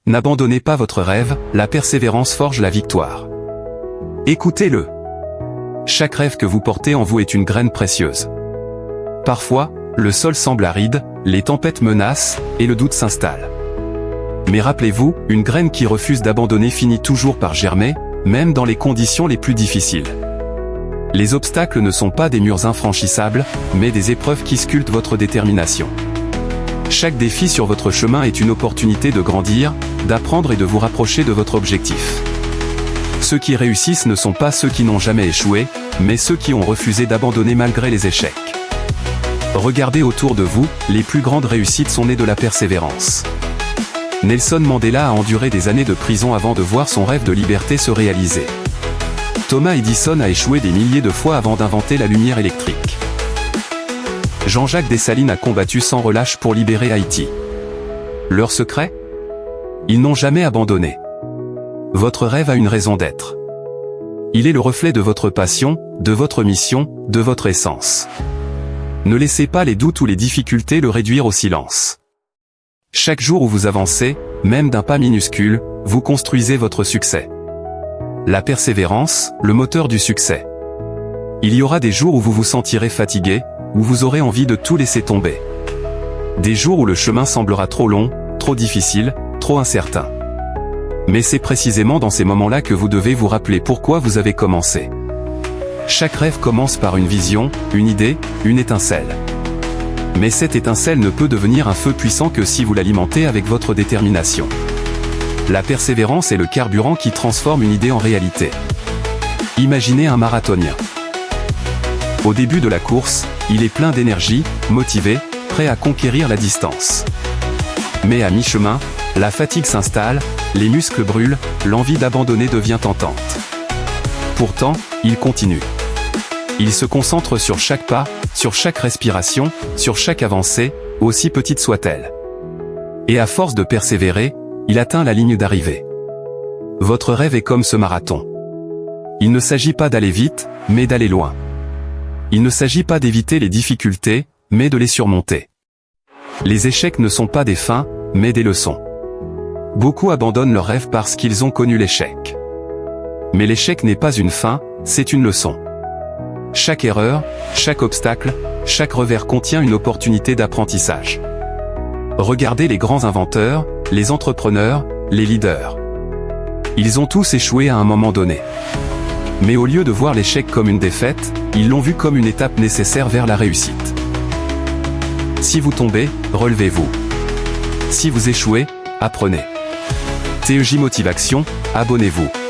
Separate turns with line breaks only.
N'abandonnez pas votre rêve, la persévérance forge la victoire. Écoutez-le. Chaque rêve que vous portez en vous est une graine précieuse. Parfois, le sol semble aride, les tempêtes menacent, et le doute s'installe. Mais rappelez-vous, une graine qui refuse d'abandonner finit toujours par germer, même dans les conditions les plus difficiles. Les obstacles ne sont pas des murs infranchissables, mais des épreuves qui sculptent votre détermination. Chaque défi sur votre chemin est une opportunité de grandir, d'apprendre et de vous rapprocher de votre objectif. Ceux qui réussissent ne sont pas ceux qui n'ont jamais échoué, mais ceux qui ont refusé d'abandonner malgré les échecs. Regardez autour de vous, les plus grandes réussites sont nées de la persévérance. Nelson Mandela a enduré des années de prison avant de voir son rêve de liberté se réaliser. Thomas Edison a échoué des milliers de fois avant d'inventer la lumière électrique. Jean-Jacques Dessalines a combattu sans relâche pour libérer Haïti. Leur secret ? Ils n'ont jamais abandonné. Votre rêve a une raison d'être. Il est le reflet de votre passion, de votre mission, de votre essence. Ne laissez pas les doutes ou les difficultés le réduire au silence. Chaque jour où vous avancez, même d'un pas minuscule, vous construisez votre succès. La persévérance, le moteur du succès. Il y aura des jours où vous vous sentirez fatigué, où vous aurez envie de tout laisser tomber. Des jours où le chemin semblera trop long, trop difficile, trop incertain. Mais c'est précisément dans ces moments-là que vous devez vous rappeler pourquoi vous avez commencé. Chaque rêve commence par une vision, une idée, une étincelle. Mais cette étincelle ne peut devenir un feu puissant que si vous l'alimentez avec votre détermination. La persévérance est le carburant qui transforme une idée en réalité. Imaginez un marathonien. Au début de la course, il est plein d'énergie, motivé, prêt à conquérir la distance. Mais à mi-chemin, la fatigue s'installe, les muscles brûlent, l'envie d'abandonner devient tentante. Pourtant, il continue. Il se concentre sur chaque pas, sur chaque respiration, sur chaque avancée, aussi petite soit-elle. Et à force de persévérer, il atteint la ligne d'arrivée. Votre rêve est comme ce marathon. Il ne s'agit pas d'aller vite, mais d'aller loin. Il ne s'agit pas d'éviter les difficultés, mais de les surmonter. Les échecs ne sont pas des fins, mais des leçons. Beaucoup abandonnent leurs rêves parce qu'ils ont connu l'échec. Mais l'échec n'est pas une fin, c'est une leçon. Chaque erreur, chaque obstacle, chaque revers contient une opportunité d'apprentissage. Regardez les grands inventeurs, les entrepreneurs, les leaders. Ils ont tous échoué à un moment donné. Mais au lieu de voir l'échec comme une défaite, ils l'ont vu comme une étape nécessaire vers la réussite. Si vous tombez, relevez-vous. Si vous échouez, apprenez. TEJ Motivation, abonnez-vous.